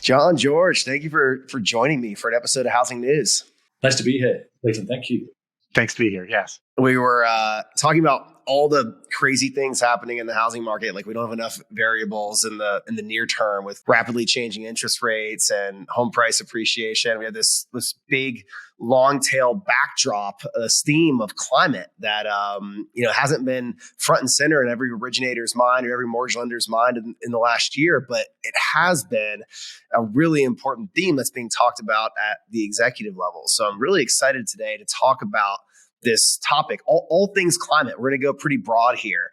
John, George, thank you for joining me for an episode of Housing News. Nice to be here, Clayton. Thank you. Thanks to be here. Yes. We were talking about all the crazy things happening in the housing market. Like we don't have enough variables in the near term with rapidly changing interest rates and home price appreciation. We have this big long tail backdrop, this theme of climate that hasn't been front and center in every originator's mind or every mortgage lender's mind in the last year, but it has been a really important theme that's being talked about at the executive level. So I'm really excited today to talk about this topic, all things climate. We're going to go pretty broad here,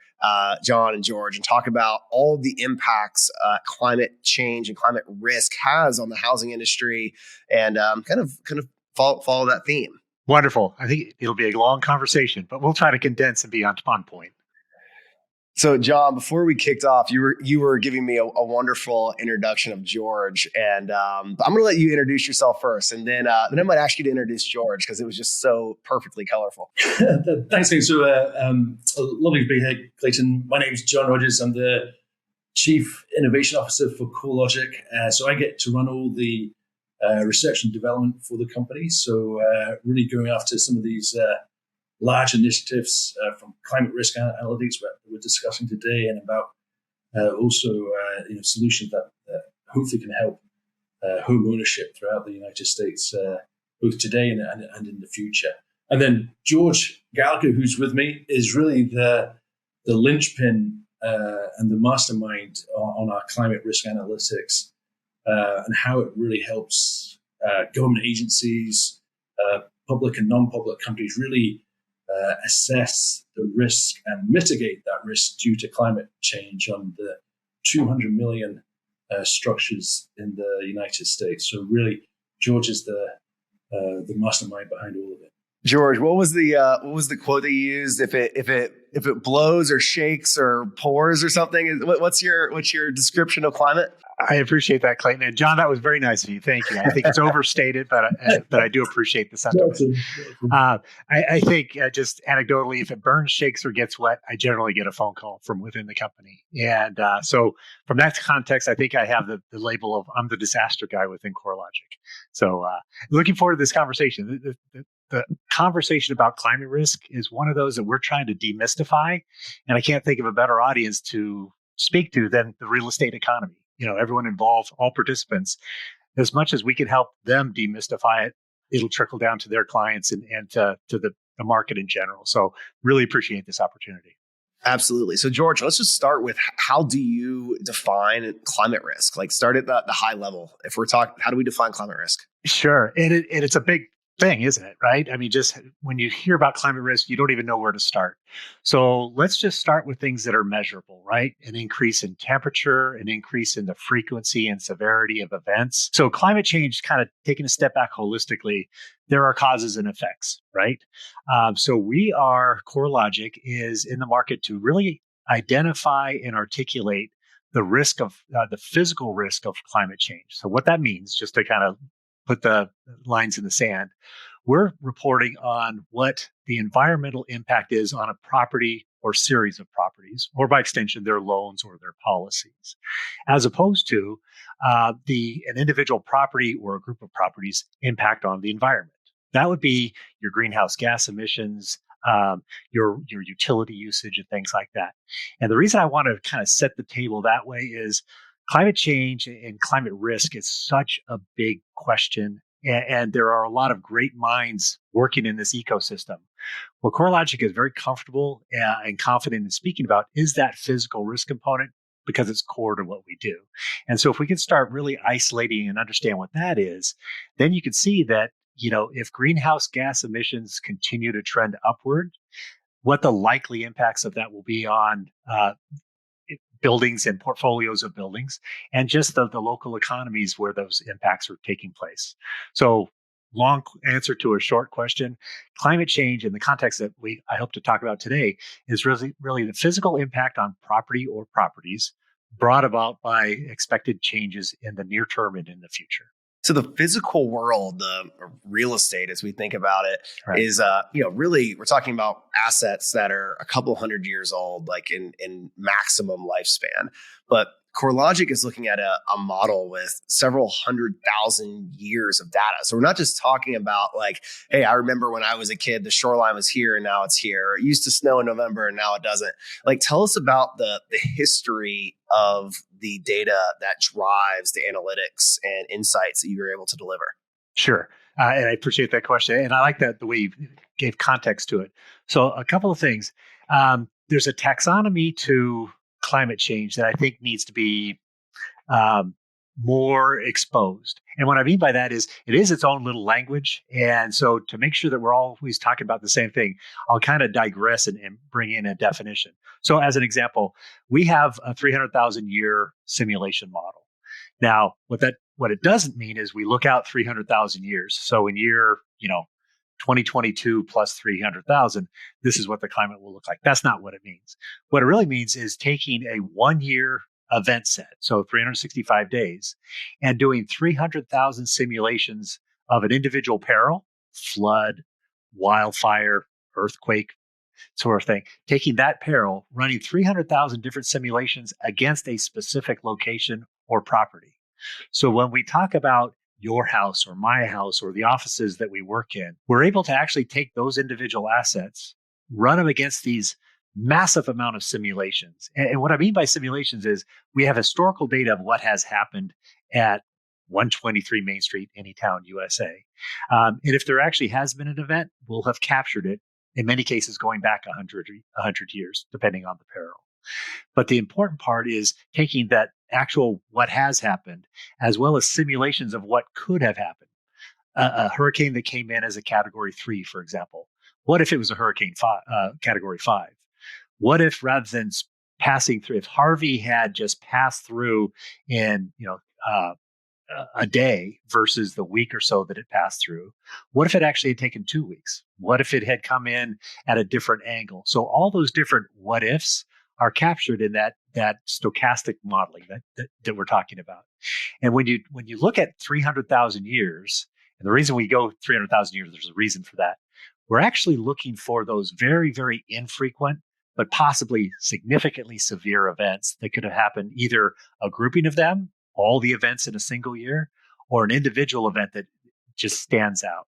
John and George, and talk about all the impacts climate change and climate risk has on the housing industry, and kind of follow that theme. Wonderful. I think it'll be a long conversation, but we'll try to condense and be on point. So, John, before we kicked off, you were giving me a wonderful introduction of George, and I'm going to let you introduce yourself first, and then I might ask you to introduce George because it was just so perfectly colorful. Thanks, Clayton. So, lovely to be here, Clayton. My name is John Rogers. I'm the Chief Innovation Officer for CoreLogic. So I get to run all the research and development for the company. So really going after some of these large initiatives from climate risk analytics that we're discussing today, and about also solutions that hopefully can help home ownership throughout the United States, both today and in the future. And then George Gallagher, who's with me, is really the linchpin and the mastermind on our climate risk analytics and how it really helps government agencies, public and non-public companies really assess the risk and mitigate that risk due to climate change on the 200 million structures in the United States. So really, George is the mastermind behind all of it. George, what was the quote that you used? If it blows or shakes or pours or something, what's your description of climate? I appreciate that, Clayton. And John, that was very nice of you. Thank you. I think it's overstated, but I do appreciate the sentiment. I think just anecdotally, if it burns, shakes, or gets wet, I generally get a phone call from within the company. And so from that context, I think I have the label of I'm the disaster guy within CoreLogic. So looking forward to this conversation. The conversation about climate risk is one of those that we're trying to demystify. And I can't think of a better audience to speak to than the real estate economy. Everyone involved, all participants, as much as we can help them demystify it, it'll trickle down to their clients and to the market in general. So really appreciate this opportunity. Absolutely. So George, let's just start with how do you define climate risk? Like start at the high level. If we're talking, how do we define climate risk? Sure. And it's a big thing, isn't it? Right? I mean, just when you hear about climate risk, you don't even know where to start. So let's just start with things that are measurable, right? An increase in temperature, an increase in the frequency and severity of events. So climate change, kind of taking a step back holistically, there are causes and effects, right? So CoreLogic is in the market to really identify and articulate the risk of the physical risk of climate change. So what that means, just to kind of put the lines in the sand, we're reporting on what the environmental impact is on a property or series of properties, or by extension, their loans or their policies, as opposed to an individual property or a group of properties impact on the environment. That would be your greenhouse gas emissions, your utility usage, and things like that. And the reason I want to kind of set the table that way is climate change and climate risk is such a big question, and there are a lot of great minds working in this ecosystem. What CoreLogic is very comfortable and confident in speaking about is that physical risk component, because it's core to what we do. And so if we can start really isolating and understand what that is, then you can see that, if greenhouse gas emissions continue to trend upward, what the likely impacts of that will be on buildings and portfolios of buildings, and just the local economies where those impacts are taking place. So long answer to a short question, climate change in the context that I hope to talk about today is really the physical impact on property or properties brought about by expected changes in the near term and in the future. So the physical world, the real estate, as we think about it, right, is, really, we're talking about assets that are a couple hundred years old, like in maximum lifespan. But CoreLogic is looking at a model with several 100,000 years of data. So we're not just talking about like, hey, I remember when I was a kid, the shoreline was here and now it's here. It used to snow in November and now it doesn't. Like, tell us about the history of the data that drives the analytics and insights that you were able to deliver. Sure. And I appreciate that question. And I like that the way you gave context to it. So a couple of things. There's a taxonomy to climate change that I think needs to be more exposed. And what I mean by that is it is its own little language. And so to make sure that we're always talking about the same thing, I'll kind of digress and bring in a definition. So as an example, we have a 300,000 year simulation model. Now, what it doesn't mean is we look out 300,000 years. So in year, 2022 plus 300,000, this is what the climate will look like. That's not what it means. What it really means is taking a 1 year event set, so 365 days, and doing 300,000 simulations of an individual peril, flood, wildfire, earthquake, sort of thing. Taking that peril, running 300,000 different simulations against a specific location or property. So when we talk about your house or my house or the offices that we work in, we're able to actually take those individual assets, run them against these massive amount of simulations. And what I mean by simulations is we have historical data of what has happened at 123 Main Street, Anytown, USA. And if there actually has been an event, we'll have captured it, in many cases going back 100 years, depending on the peril. But the important part is taking that actual what has happened, as well as simulations of what could have happened. A hurricane that came in as a Category 3, for example. What if it was a hurricane Category 5? What if rather than passing through, if Harvey had just passed through in a day versus the week or so that it passed through? What if it actually had taken 2 weeks? What if it had come in at a different angle? So all those different what ifs are captured in that stochastic modeling that we're talking about. And when you look at 300,000 years, and the reason we go 300,000 years, there's a reason for that. We're actually looking for those very, very infrequent, but possibly significantly severe events that could have happened, either a grouping of them, all the events in a single year, or an individual event that just stands out.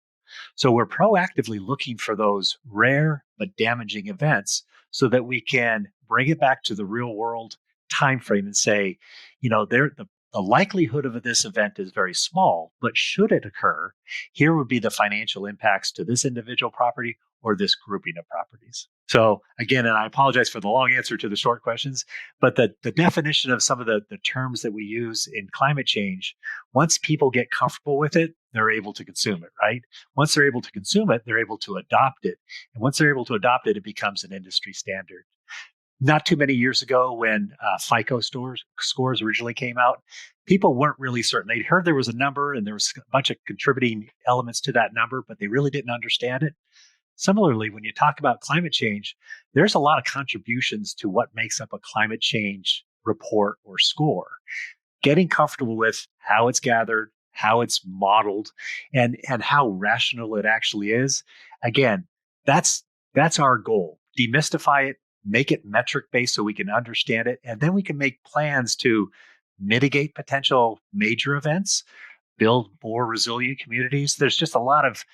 So we're proactively looking for those rare but damaging events so that we can bring it back to the real world time frame and say, the likelihood of this event is very small, but should it occur, here would be the financial impacts to this individual property or this grouping of properties. So again, and I apologize for the long answer to the short questions, but the definition of some of the terms that we use in climate change, once people get comfortable with it, they're able to consume it, right? Once they're able to consume it, they're able to adopt it. And once they're able to adopt it, it becomes an industry standard. Not too many years ago when FICO scores originally came out, people weren't really certain. They'd heard there was a number and there was a bunch of contributing elements to that number, but they really didn't understand it. Similarly, when you talk about climate change, there's a lot of contributions to what makes up a climate change report or score. Getting comfortable with how it's gathered, how it's modeled, and how rational it actually is. Again, that's our goal. Demystify it, make it metric-based so we can understand it, and then we can make plans to mitigate potential major events, build more resilient communities. There's just a lot of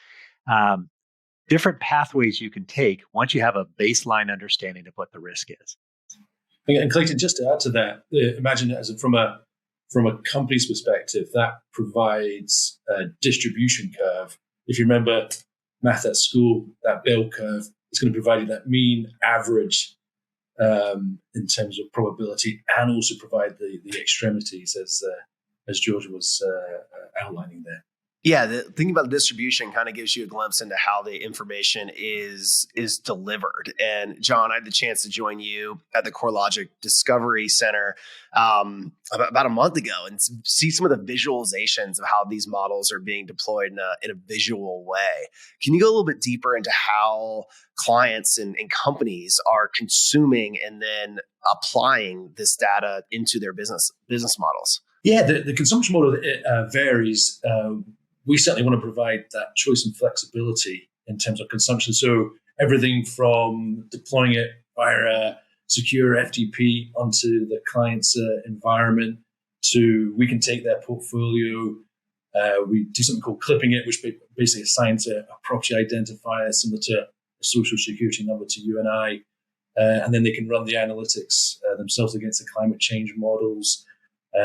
different pathways you can take once you have a baseline understanding of what the risk is. And Clayton, just to add to that, imagine it as from a company's perspective, that provides a distribution curve. If you remember math at school, that bell curve is going to provide you that mean average in terms of probability, and also provide the extremities as George was outlining there. Yeah, thinking about the distribution kind of gives you a glimpse into how the information is delivered. And John, I had the chance to join you at the CoreLogic Discovery Center about a month ago and see some of the visualizations of how these models are being deployed in a visual way. Can you go a little bit deeper into how clients and companies are consuming and then applying this data into their business models? Yeah, the consumption model varies. We certainly want to provide that choice and flexibility in terms of consumption. So everything from deploying it via secure FTP onto the client's environment. We can take their portfolio. We do something called clipping it, which basically assigns a property identifier similar to a social security number to you and I. And then they can run the analytics themselves against the climate change models.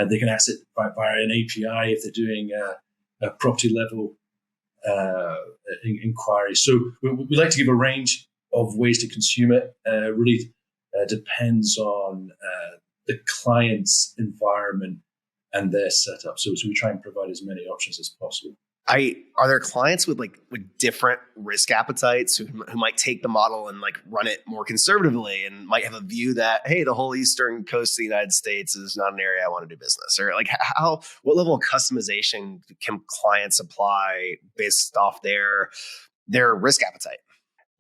They can access it via an API if they're doing a property level inquiry. So we like to give a range of ways to consume it. Really depends on the client's environment and their setup. So we try and provide as many options as possible. Are there clients with different risk appetites who might take the model and run it more conservatively and might have a view that, hey, the whole eastern coast of the United States is not an area I want to do business? Or what level of customization can clients apply based off their risk appetite?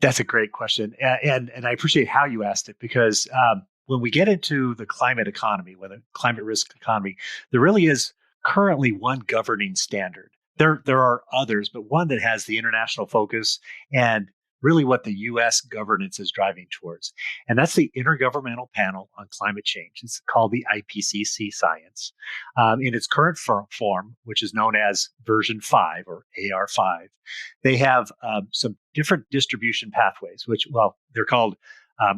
That's a great question. And I appreciate how you asked it, because when we get into the climate economy, the climate risk economy, there really is currently one governing standard. There are others, but one that has the international focus and really what the U.S. governance is driving towards. And that's the Intergovernmental Panel on Climate Change. It's called the IPCC Science. In its current form, which is known as version 5 or AR5, they have some different distribution pathways, they're called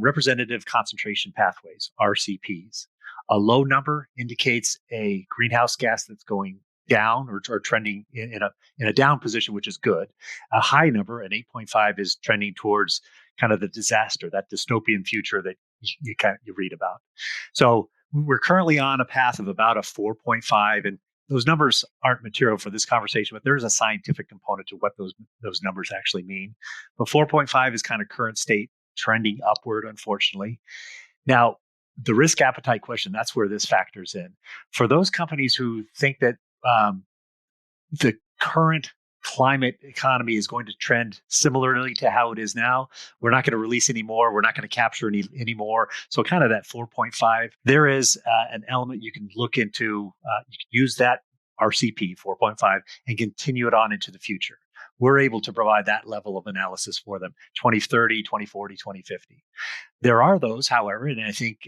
representative concentration pathways, RCPs. A low number indicates a greenhouse gas that's going down or trending in a down position, which is good. A high number, an 8.5, is trending towards kind of the disaster, that dystopian future that you read about. So we're currently on a path of about a 4.5, and those numbers aren't material for this conversation, but there's a scientific component to what those numbers actually mean. But 4.5 is kind of current state, trending upward, unfortunately. Now, the risk appetite question, that's where this factors in. For those companies who think that the current climate economy is going to trend similarly to how it is now, we're not going to release any more. We're not going to capture any more. So kind of that 4.5, there is an element you can look into. You can use that RCP 4.5 and continue it on into the future. We're able to provide that level of analysis for them, 2030, 2040, 2050. There are those, however, and I think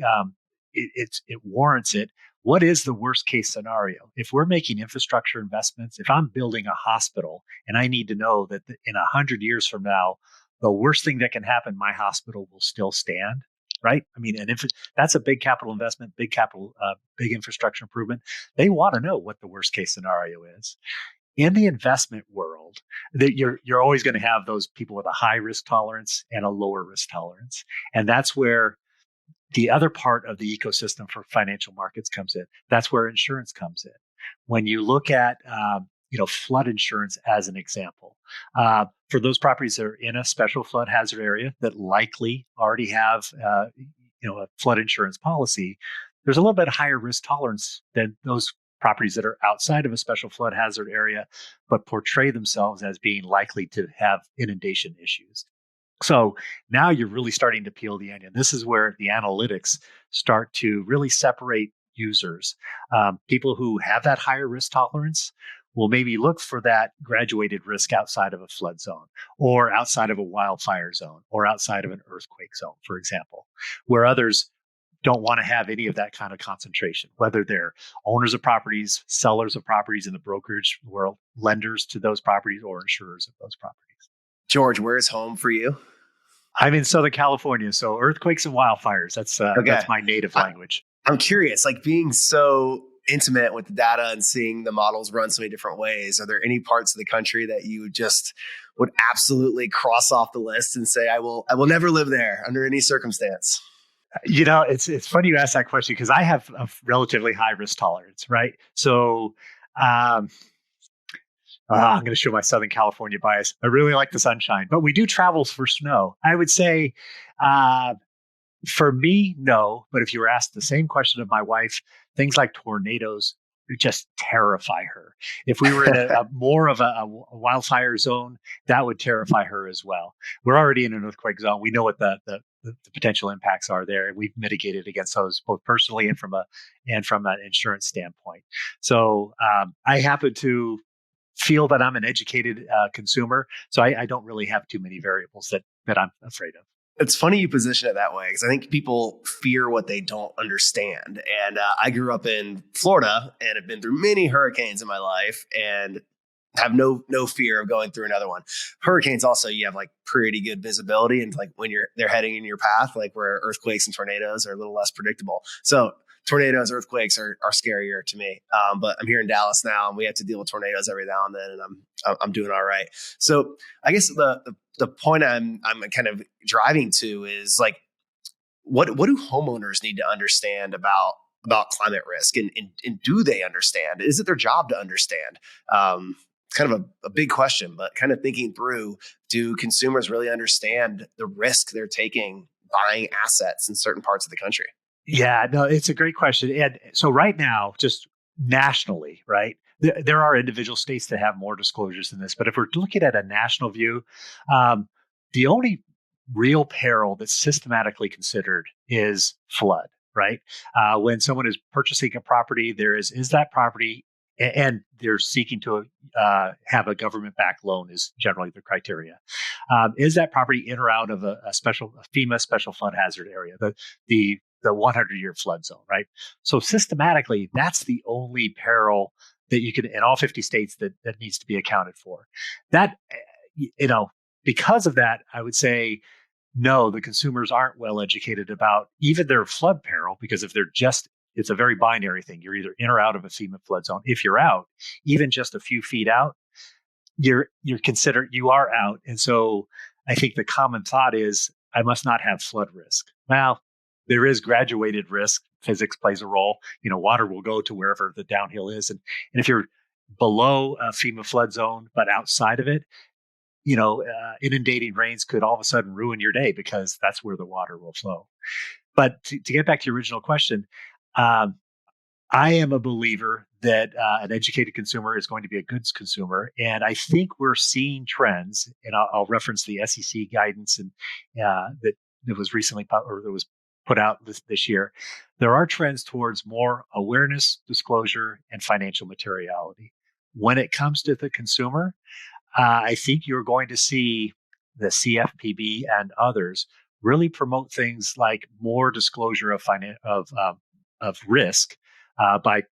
it warrants it. What is the worst case scenario? If we're making infrastructure investments, if I'm building a hospital and I need to know that in 100 years from now, the worst thing that can happen, my hospital will still stand, right? I mean, that's a big capital investment, big infrastructure improvement. They want to know what the worst case scenario is. In the investment world, you're always going to have those people with a high risk tolerance and a lower risk tolerance. And that's where the other part of the ecosystem for financial markets comes in. That's where insurance comes in. When you look at flood insurance as an example, for those properties that are in a special flood hazard area that likely already have a flood insurance policy, there's a little bit higher risk tolerance than those properties that are outside of a special flood hazard area, but portray themselves as being likely to have inundation issues. So now you're really starting to peel the onion. This is where the analytics start to really separate users. People who have that higher risk tolerance will maybe look for that graduated risk outside of a flood zone or outside of a wildfire zone or outside of an earthquake zone, for example, where others don't want to have any of that kind of concentration, whether they're owners of properties, sellers of properties in the brokerage world, lenders to those properties, or insurers of those properties. George, where's home for you? I'm in Southern California, so earthquakes and wildfires. That's my native language. I'm curious, being so intimate with the data and seeing the models run so many different ways, are there any parts of the country that you just would absolutely cross off the list and say, I will never live there under any circumstance? It's funny you ask that question because I have a relatively high risk tolerance, right? So I'm going to show my Southern California bias. I really like the sunshine, but we do travel for snow. I would say for me, no. But if you were asked the same question of my wife, things like tornadoes just terrify her. If we were in more of a wildfire zone, that would terrify her as well. We're already in an earthquake zone. We know what the potential impacts are there, and we've mitigated against those both personally and from an insurance standpoint. So I happen to feel that I'm an educated consumer, so I don't really have too many variables that I'm afraid of. It's funny you position it that way because I think people fear what they don't understand. And I grew up in Florida and have been through many hurricanes in my life and have no fear of going through another one. Hurricanes also, you have like pretty good visibility and like when they're heading in your path, like where earthquakes and tornadoes are a little less predictable. So tornadoes, earthquakes are scarier to me. But I'm here in Dallas now, and we have to deal with tornadoes every now and then, and I'm doing all right. So I guess the point I'm kind of driving to is like, what do homeowners need to understand about climate risk, and do they understand? Is it their job to understand? Kind of a big question, but kind of thinking through, do consumers really understand the risk they're taking buying assets in certain parts of the country? Yeah, no, it's a great question. And so right now, just nationally, right, there are individual states that have more disclosures than this. But if we're looking at a national view, the only real peril that's systematically considered is flood, right? When someone is purchasing a property, is that property, and they're seeking to have a government-backed loan is generally the criteria. Is that property in or out of a FEMA special flood hazard area, the 100-year flood zone, right? So systematically, that's the only peril that you can, in all 50 states, that needs to be accounted for. That, because of that, I would say, no, the consumers aren't well educated about even their flood peril, because if they're it's a very binary thing. You're either in or out of a FEMA flood zone. If you're out, even just a few feet out, you are out. And so I think the common thought is, I must not have flood risk. Well, there is graduated risk. Physics plays a role. Water will go to wherever the downhill is. And if you're below a FEMA flood zone, but outside of it, inundating rains could all of a sudden ruin your day because that's where the water will flow. But to get back to your original question, I am a believer that an educated consumer is going to be a goods consumer. And I think we're seeing trends, and I'll reference the SEC guidance and that was recently put out this year. There are trends towards more awareness, disclosure, and financial materiality. When it comes to the consumer, I think you're going to see the CFPB and others really promote things like more disclosure of risk by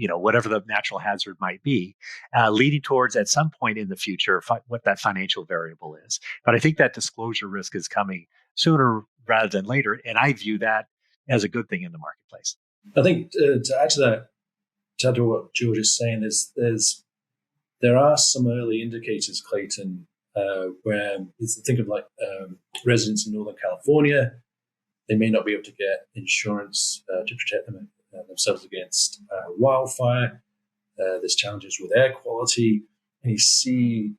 whatever the natural hazard might be, leading towards at some point in the future what that financial variable is. But I think that disclosure risk is coming sooner rather than later, and I view that as a good thing in the marketplace. I think to add to that, to add to what George is saying, there are some early indicators, Clayton, where think of like residents in Northern California. They may not be able to get insurance to protect themselves against wildfire. There's challenges with air quality, and you see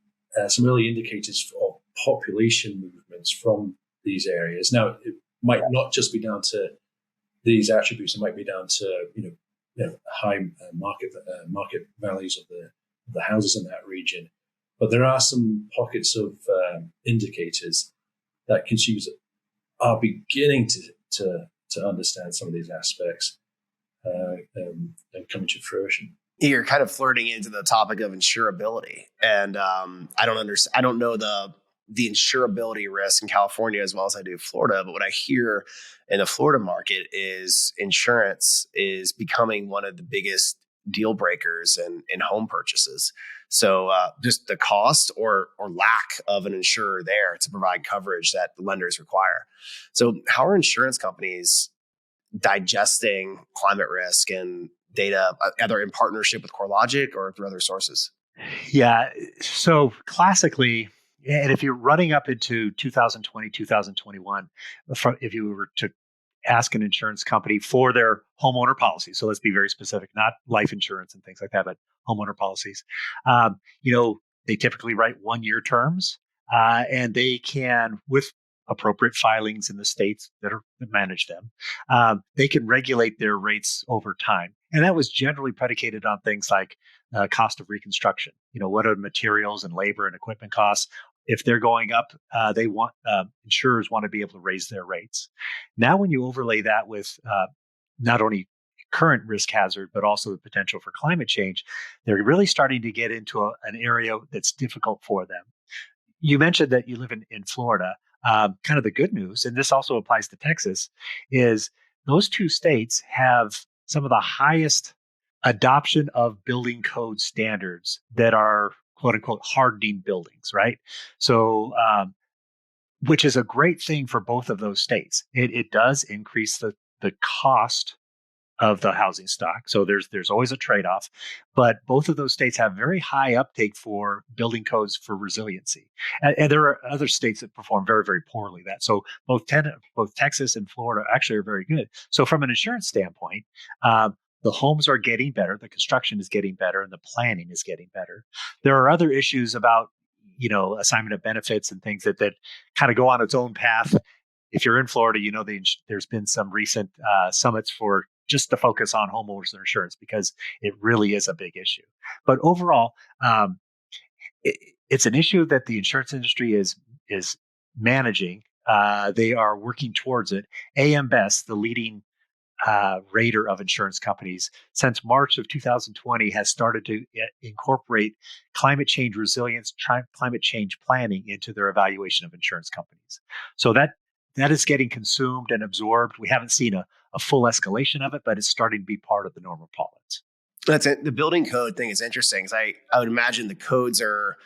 some early indicators of population movements from these areas. Now, it might not just be down to these attributes; it might be down to high market values of the houses in that region. But there are some pockets of indicators that consumers are beginning to understand some of these aspects and coming to fruition. You're kind of flirting into the topic of insurability, and I don't know the insurability risk in California as well as I do Florida. But what I hear in the Florida market is insurance is becoming one of the biggest deal breakers in home purchases. So just the cost or lack of an insurer there to provide coverage that the lenders require. So how are insurance companies digesting climate risk and data, either in partnership with CoreLogic or through other sources? Yeah. So classically, and if you're running up into 2020, 2021, if you were to ask an insurance company for their homeowner policy, so let's be very specific, not life insurance and things like that, but homeowner policies, they typically write 1-year terms, and they can, with appropriate filings in the states that manage them, they can regulate their rates over time. And that was generally predicated on things like cost of reconstruction. What are materials and labor and equipment costs? If they're going up, insurers want to be able to raise their rates. Now, when you overlay that with not only current risk hazard, but also the potential for climate change, they're really starting to get into an area that's difficult for them. You mentioned that you live in Florida. Kind of the good news, and this also applies to Texas, is those two states have some of the highest adoption of building code standards that are quote unquote hardening buildings, right? So, which is a great thing for both of those states. It does increase the cost of the housing stock. So there's always a trade-off, but both of those states have very high uptake for building codes for resiliency. And there are other states that perform very, very poorly that. So both Texas and Florida actually are very good. So from an insurance standpoint, the homes are getting better, the construction is getting better, and the planning is getting better. There are other issues about, assignment of benefits and things that kind of go on its own path. If you're in Florida, there's been some recent summits for just to focus on homeowners insurance because it really is a big issue. But overall, it's an issue that the insurance industry is managing. They are working towards it. AM Best, the leading rater of insurance companies, since March of 2020 has started to incorporate climate change resilience, climate change planning into their evaluation of insurance companies. So that is getting consumed and absorbed. We haven't seen a full escalation of it, but it's starting to be part of the normal policy. That's it. The building code thing is interesting because I would imagine the codes are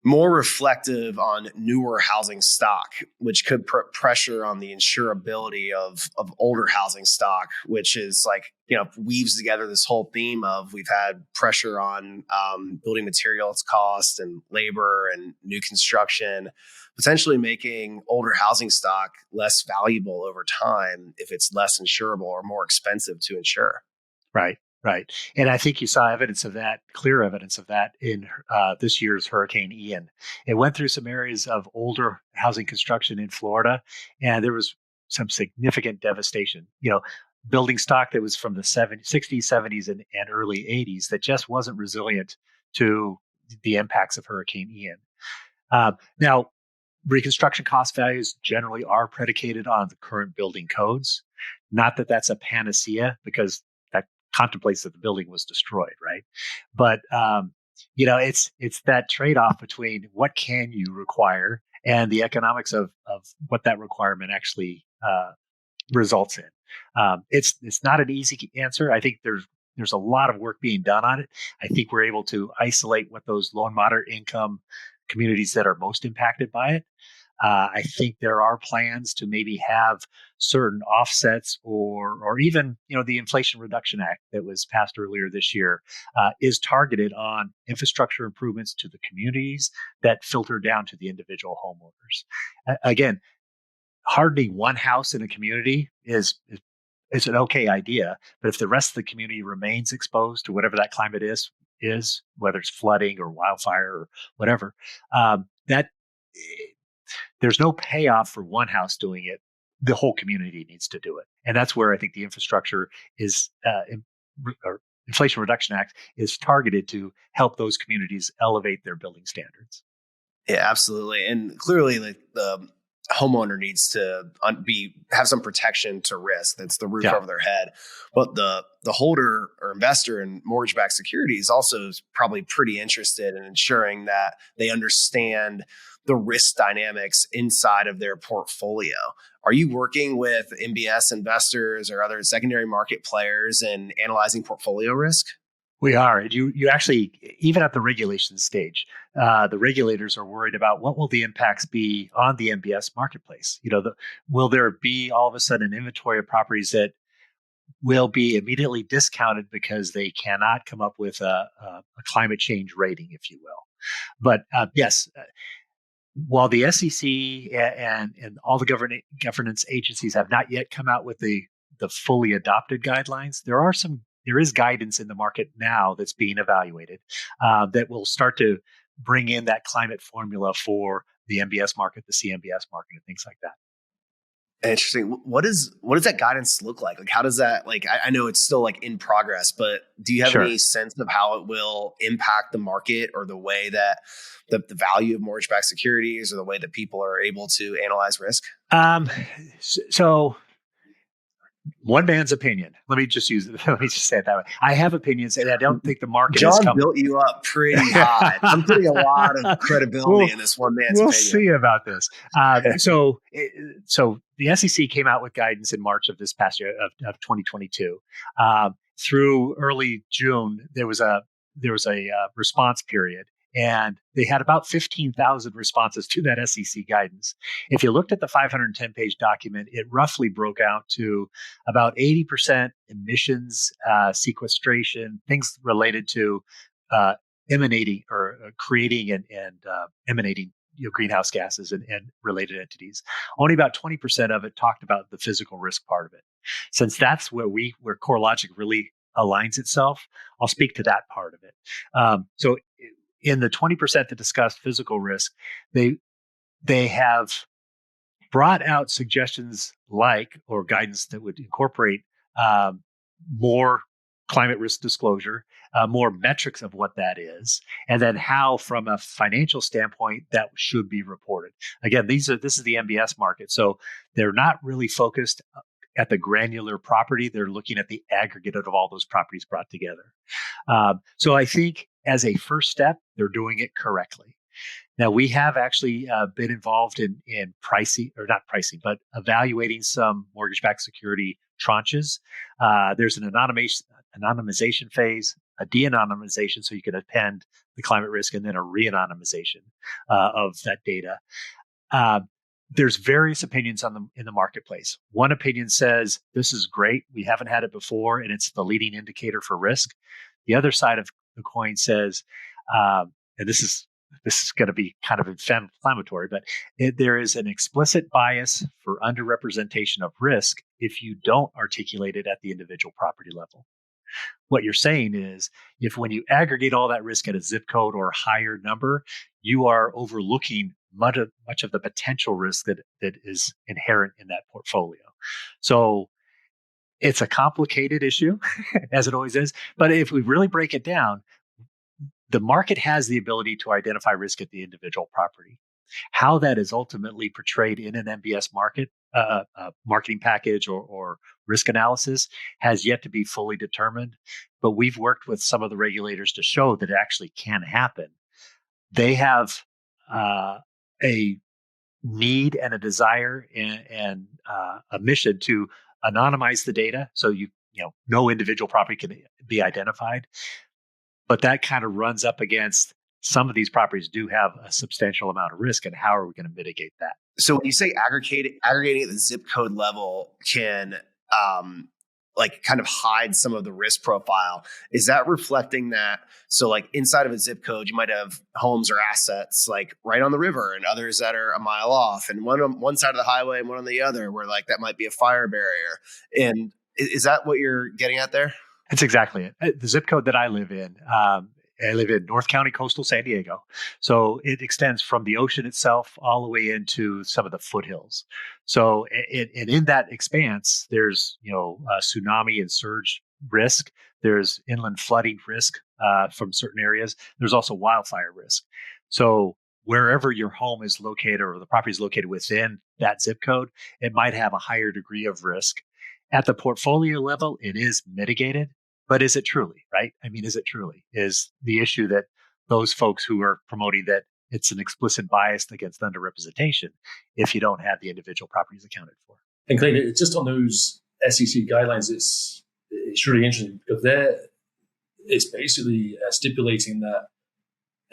more reflective on newer housing stock, which could put pressure on the insurability of older housing stock, which is weaves together this whole theme of we've had pressure on building materials cost and labor and new construction, potentially making older housing stock less valuable over time if it's less insurable or more expensive to insure. Right. Right. And I think you saw evidence of that, clear evidence of that in this year's Hurricane Ian. It went through some areas of older housing construction in Florida, and there was some significant devastation. Building stock that was from the 60s, 70s, and early 80s that just wasn't resilient to the impacts of Hurricane Ian. Now, reconstruction cost values generally are predicated on the current building codes. Not that that's a panacea, because contemplates that the building was destroyed, right? But it's that trade-off between what can you require and the economics of what that requirement actually results in. It's not an easy answer. I think there's a lot of work being done on it. I think we're able to isolate what those low and moderate income communities that are most impacted by it. I think there are plans to maybe have certain offsets or even, the Inflation Reduction Act that was passed earlier this year is targeted on infrastructure improvements to the communities that filter down to the individual homeowners. Again, hardening one house in a community is an okay idea, but if the rest of the community remains exposed to whatever that climate is whether it's flooding or wildfire or whatever, there's no payoff for one house doing it. The whole community needs to do it. And that's where I think the infrastructure or Inflation Reduction Act is targeted to help those communities elevate their building standards. Yeah, absolutely. And clearly the homeowner needs to have some protection to risk. That's the roof over their head. But the holder or investor in mortgage-backed securities also is probably pretty interested in ensuring that they understand the risk dynamics inside of their portfolio. Are you working with MBS investors or other secondary market players in analyzing portfolio risk? We are. You actually, even at the regulation stage, the regulators are worried about what will the impacts be on the MBS marketplace. Will there be all of a sudden an inventory of properties that will be immediately discounted because they cannot come up with a climate change rating, if you will. But yes, while the SEC and all the governance agencies have not yet come out with the fully adopted guidelines, there is guidance in the market now that's being evaluated that will start to bring in that climate formula for the MBS market, the CMBS market, and things like that. Interesting. What does that guidance look like? Like, how does that, I know it's still in progress, but do you have any sense of how it will impact the market or the way that the value of mortgage-backed securities or the way that people are able to analyze risk? So One man's opinion. Let me just say it that way. I have opinions, and I don't think the market has John come. built you up pretty high. I'm putting a lot of credibility in this one man's We'll opinion. see about this. So the SEC came out with guidance in March of this past year of 2022. Through early June, there was a response period, and they had about 15,000 responses to that SEC guidance. If you looked at the 510-page document, it roughly broke out to about 80% emissions, sequestration, things related to emanating or creating and emanating greenhouse gases and related entities. Only about 20% of it talked about the physical risk part of it. Since that's where CoreLogic really aligns itself, I'll speak to that part of it. So in the 20% that discussed physical risk, they have brought out suggestions or guidance that would incorporate more climate risk disclosure, more metrics of what that is, and then how, from a financial standpoint, that should be reported. Again, this is the MBS market, so they're not really focused at the granular property. They're looking at the aggregate of all those properties brought together. So I think as a first step, they're doing it correctly. Now, we have actually been involved in pricing, or not pricing, but evaluating some mortgage-backed security tranches. There's an anonymization phase, a de-anonymization, so you can append the climate risk, and then a re-anonymization of that data. There's various opinions in the marketplace. One opinion says, this is great, we haven't had it before, and it's the leading indicator for risk. The other side of the coin says, and this is going to be kind of inflammatory, but there is an explicit bias for underrepresentation of risk if you don't articulate it at the individual property level. What you're saying is, if when you aggregate all that risk at a zip code or higher number, you are overlooking much of the potential risk that is inherent in that portfolio. So it's a complicated issue, as it always is. But if we really break it down, the market has the ability to identify risk at the individual property. How that is ultimately portrayed in an MBS market, marketing package or risk analysis has yet to be fully determined. But we've worked with some of the regulators to show that it actually can happen. They have a need and a desire and a mission to anonymize the data, so no individual property can be identified. But that kind of runs up against some of these properties do have a substantial amount of risk, and how are we going to mitigate that? So when you say aggregating at the zip code level can kind of hide some of the risk profile, is that reflecting that? So like inside of a zip code, you might have homes or assets like right on the river, and others that are a mile off, and one on one side of the highway and one on the other, where like that might be a fire barrier. And is that what you're getting at there? That's exactly it. The zip code that I live in, I live in North County, coastal San Diego. So it extends from the ocean itself all the way into some of the foothills. So in that expanse, there's tsunami and surge risk. There's inland flooding risk from certain areas. There's also wildfire risk. So wherever your home is located or the property is located within that zip code, it might have a higher degree of risk. At the portfolio level, it is mitigated. But is it truly, right? I mean, is it truly? Is the issue that those folks who are promoting that it's an explicit bias against underrepresentation if you don't have the individual properties accounted for? And Clayton, just on those SEC guidelines, it's really interesting because it's basically stipulating that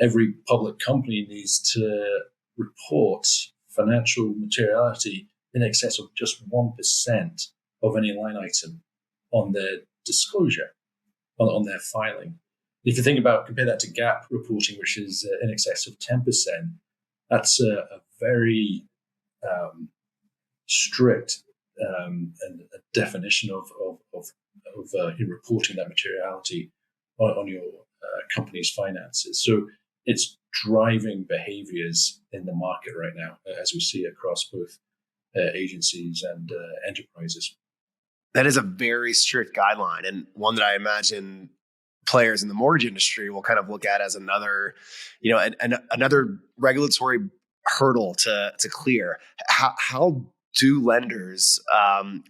every public company needs to report financial materiality in excess of just 1% of any line item on their disclosure, on their filing. If you compare that to GAAP reporting, which is in excess of 10%, that's a very strict and a definition of reporting that materiality on your company's finances. So it's driving behaviors in the market right now, as we see across both agencies and enterprises. That is a very strict guideline, and one that I imagine players in the mortgage industry will kind of look at as another, another regulatory hurdle to clear. How do lenders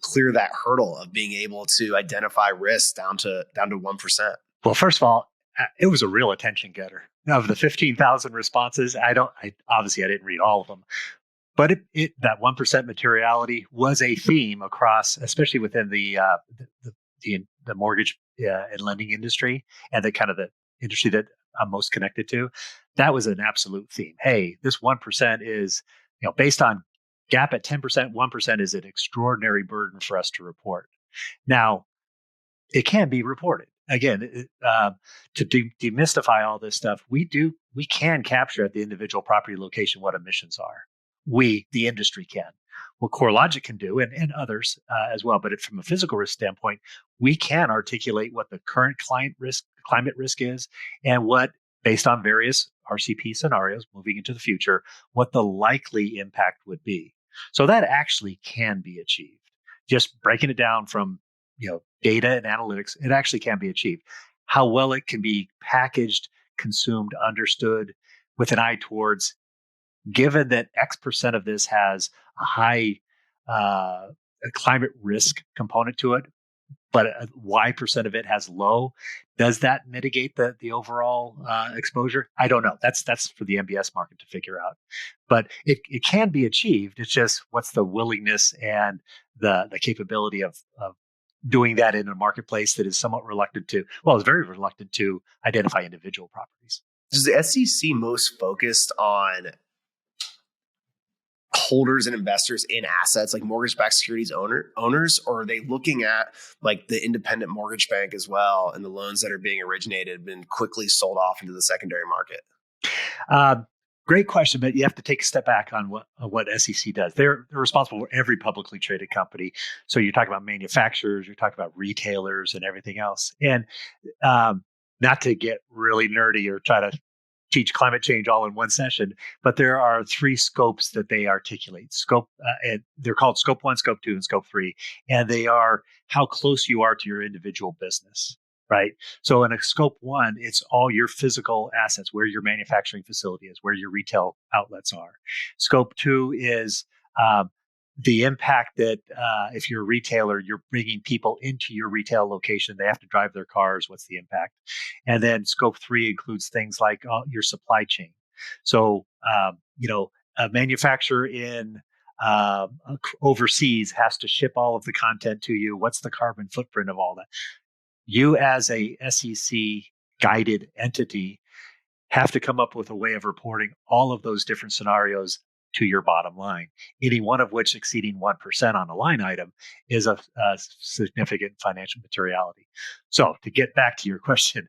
clear that hurdle of being able to identify risk down to 1%? Well, first of all, it was a real attention getter. Of the 15,000 responses, I didn't read all of them, but that 1% materiality was a theme across, especially within the mortgage and lending industry, and the industry that I'm most connected to. That was an absolute theme. Hey, this 1% is, based on GAAP at 10%, 1% is an extraordinary burden for us to report. Now, it can be reported. Again, to demystify all this stuff, we can capture at the individual property location what emissions are. The industry can. What CoreLogic can do, and others as well, but from a physical risk standpoint, we can articulate what the current climate risk is, and what, based on various RCP scenarios moving into the future, what the likely impact would be. So that actually can be achieved. Just breaking it down from data and analytics, it actually can be achieved. How well it can be packaged, consumed, understood, with an eye towards, given that X% of this has a high climate risk component to it, but Y% of it has low, does that mitigate the overall exposure? I don't know. That's for the MBS market to figure out. But it can be achieved. It's just, what's the willingness and the capability of doing that in a marketplace that is somewhat is very reluctant to identify individual properties. Is the SEC most focused on holders and investors in assets like mortgage-backed securities owners, or are they looking at like the independent mortgage bank as well, and the loans that are being originated and quickly sold off into the secondary market? Great question, but you have to take a step back on what SEC does. They're responsible for every publicly traded company. So you're talking about manufacturers, you're talking about retailers, and everything else. And not to get really nerdy or try to teach climate change all in one session, but there are 3 scopes that they articulate. And they're called Scope 1, Scope 2, and Scope 3. And they are how close you are to your individual business, right? So in a Scope 1, it's all your physical assets, where your manufacturing facility is, where your retail outlets are. Scope 2 is the impact that if you're a retailer, you're bringing people into your retail location, they have to drive their cars. What's the impact? And then Scope 3 includes things like your supply chain. So, a manufacturer in overseas has to ship all of the content to you. What's the carbon footprint of all that? You, as a SEC guided entity, have to come up with a way of reporting all of those different scenarios to your bottom line, any one of which exceeding 1% on a line item is a significant financial materiality. So to get back to your question,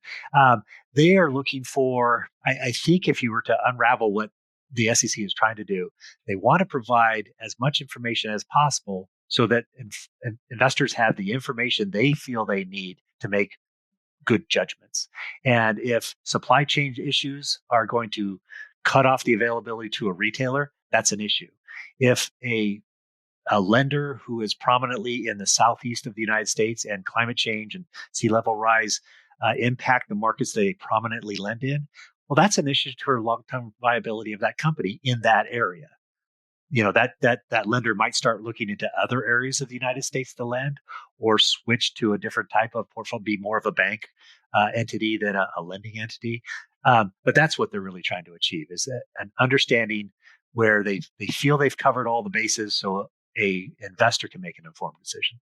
they are looking for, I think if you were to unravel what the SEC is trying to do, they want to provide as much information as possible so that investors have the information they feel they need to make good judgments. And if supply chain issues are going to cut off the availability to a retailer, that's an issue. If a lender who is prominently in the southeast of the United States and climate change and sea level rise impact the markets they prominently lend in, well, that's an issue to her long-term viability of that company in that area. That lender might start looking into other areas of the United States to lend, or switch to a different type of portfolio, be more of a bank entity than a lending entity. But that's what they're really trying to achieve, is an understanding where they feel they've covered all the bases so a investor can make an informed decision.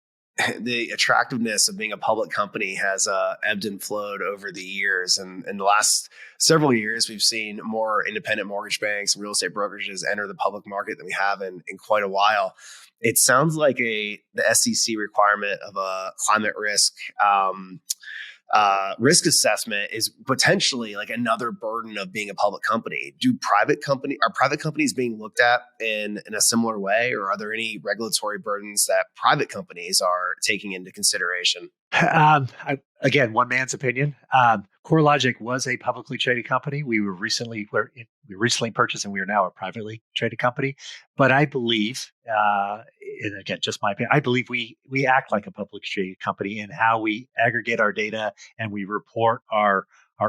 The attractiveness of being a public company has ebbed and flowed over the years. And in the last several years, we've seen more independent mortgage banks and real estate brokerages enter the public market than we have in quite a while. It sounds like the SEC requirement of a climate risk risk assessment is potentially like another burden of being a public company. Are private companies being looked at in a similar way, or are there any regulatory burdens that private companies are taking into consideration? Again, one man's opinion. CoreLogic was a publicly traded company. We recently purchased, and we are now a privately traded company. But I believe, and again, just my opinion, I believe we act like a publicly traded company in how we aggregate our data and we report our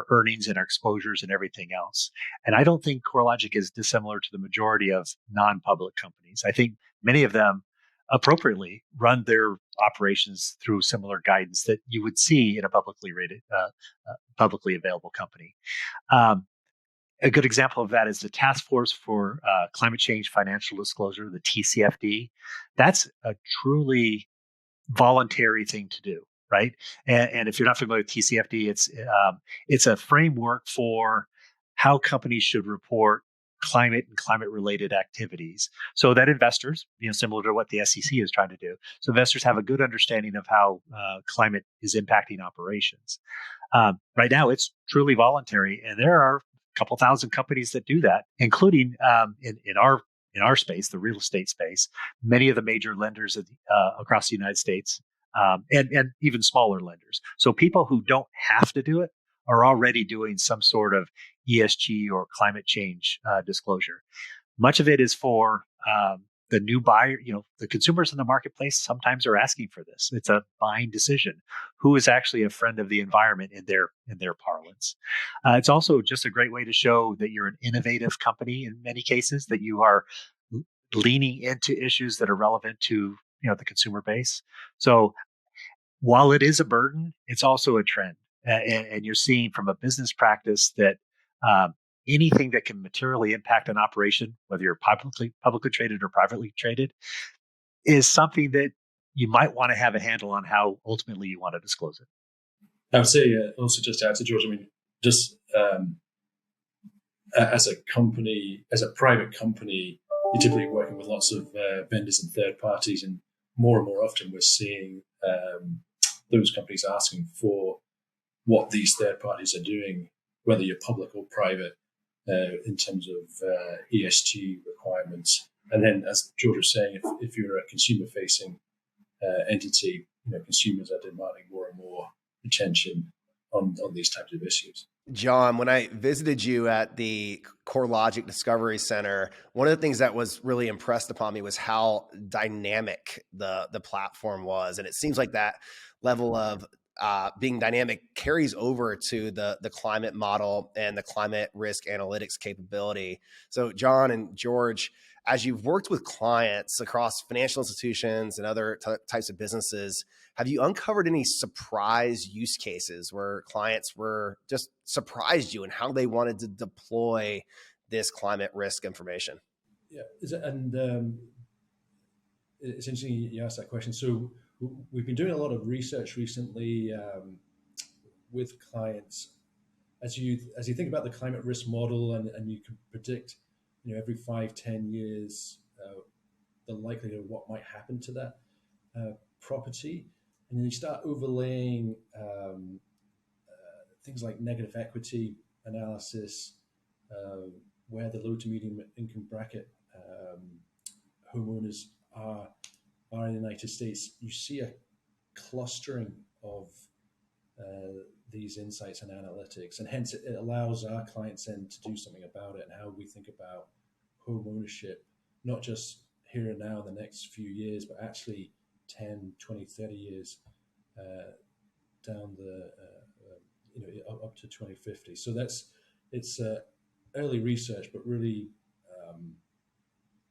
earnings and our exposures and everything else. And I don't think CoreLogic is dissimilar to the majority of non-public companies. I think many of them appropriately run their operations through similar guidance that you would see in a publicly available company. Um, a good example of that is the Task Force for Climate Change Financial Disclosure, the TCFD. That's a truly voluntary thing to do, right? And if you're not familiar with TCFD, it's a framework for how companies should report climate and climate related activities, so that investors, similar to what the SEC is trying to do, so investors have a good understanding of how climate is impacting operations. Right now, it's truly voluntary, and there are a couple thousand companies that do that, including in our space, the real estate space, many of the major lenders across the United States, and even smaller lenders. So people who don't have to do it are already doing some sort of ESG or climate change disclosure. Much of it is for the new buyer. The consumers in the marketplace sometimes are asking for this. It's a buying decision. Who is actually a friend of the environment in their parlance? It's also just a great way to show that you're an innovative company in many cases, that you are leaning into issues that are relevant to the consumer base. So while it is a burden, it's also a trend, and you're seeing from a business practice that anything that can materially impact an operation, whether you're publicly traded or privately traded, is something that you might want to have a handle on how ultimately you want to disclose it. I would say also, just to add to George, I mean, just as a company, as a private company, you're typically working with lots of vendors and third parties, and more often we're seeing those companies asking for what these third parties are doing, whether you're public or private, in terms of ESG requirements. And then, as George was saying, if you're a consumer-facing entity, consumers are demanding more and more attention on these types of issues. John, when I visited you at the CoreLogic Discovery Center, one of the things that was really impressed upon me was how dynamic the platform was. And it seems like that level of being dynamic carries over to the climate model and the climate risk analytics capability. So John and George, as you've worked with clients across financial institutions and other types of businesses, have you uncovered any surprise use cases where clients were just surprised you in how they wanted to deploy this climate risk information? Yeah, and it's interesting you asked that question. So we've been doing a lot of research recently with clients. As you think about the climate risk model, and you can predict, every 5-10 years, the likelihood of what might happen to that property, and then you start overlaying things like negative equity analysis, where the low to medium income bracket homeowners are in the United States. You see a clustering of these insights and analytics, and hence it allows our clients then to do something about it, and how we think about home ownership, not just here and now, the next few years, but actually 10, 20, 30 years down the, up to 2050. So it's early research, but really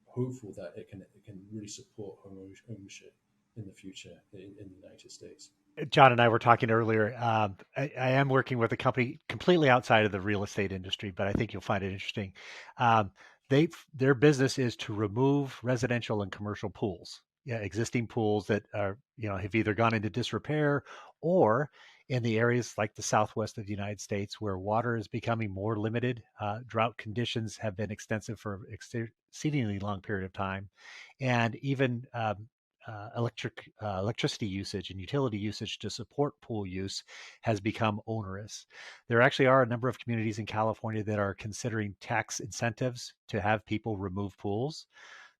hopeful that it can really support home ownership in the future in the United States. John and I were talking earlier. I am working with a company completely outside of the real estate industry, but I think you'll find it interesting. Their business is to remove residential and commercial pools, existing pools that are have either gone into disrepair, or in the areas like the Southwest of the United States where water is becoming more limited. Drought conditions have been extensive for exceedingly long period of time, and even electricity usage and utility usage to support pool use has become onerous. There actually are a number of communities in California that are considering tax incentives to have people remove pools.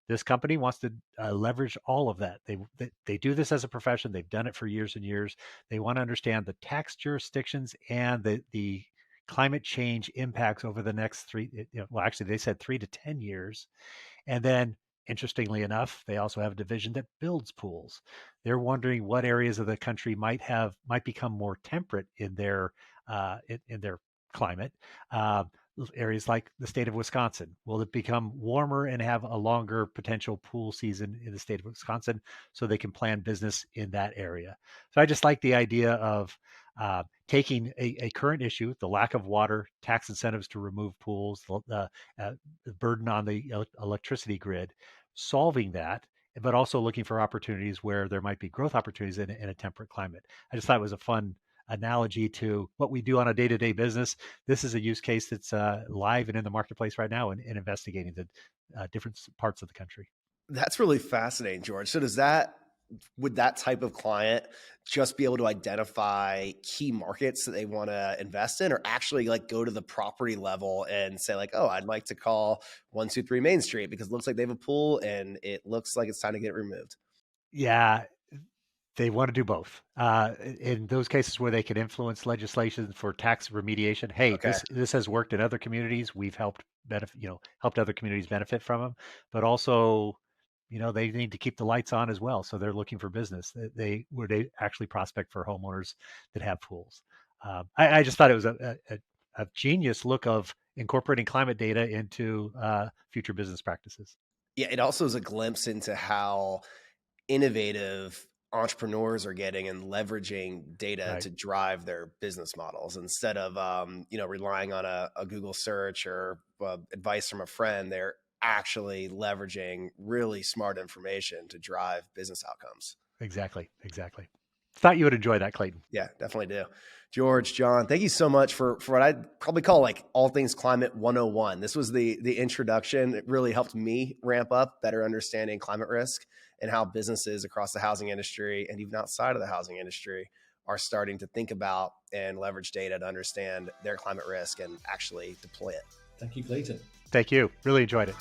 This company wants to leverage all of that. They do this as a profession. They've done it for years and years. They want to understand the tax jurisdictions and the climate change impacts over the next actually they said 3 to 10 years. And then, interestingly enough, they also have a division that builds pools. They're wondering what areas of the country might become more temperate in their climate, areas like the state of Wisconsin? Will it become warmer and have a longer potential pool season in the state of Wisconsin so they can plan business in that area? So I just like the idea of taking a current issue, the lack of water, tax incentives to remove pools, the burden on the electricity grid, solving that, but also looking for opportunities where there might be growth opportunities in a temperate climate. I just thought it was a fun analogy to what we do on a day-to-day business. This is a use case that's live and in the marketplace right now and investigating the different parts of the country. That's really fascinating, George. So would that type of client just be able to identify key markets that they want to invest in, or actually like go to the property level and say like, oh, I'd like to call 123 Main Street because it looks like they have a pool and it looks like it's time to get it removed? Yeah, they want to do both. In those cases where they can influence legislation for tax remediation, hey, Okay. this has worked in other communities. We've helped helped other communities benefit from them, but also, they need to keep the lights on as well. So they're looking for business. They actually prospect for homeowners that have pools. I just thought it was a genius look of incorporating climate data into future business practices. Yeah, it also is a glimpse into how innovative entrepreneurs are getting and leveraging data Right. to drive their business models instead of relying on a Google search or advice from a friend. They're actually leveraging really smart information to drive business outcomes. Exactly. Thought you would enjoy that, Clayton. Yeah, definitely do. George, John, thank you so much for what I'd probably call like all things climate 101. This was the introduction. It really helped me ramp up better understanding climate risk and how businesses across the housing industry and even outside of the housing industry are starting to think about and leverage data to understand their climate risk and actually deploy it. Thank you, Clayton. Thank you. Really enjoyed it.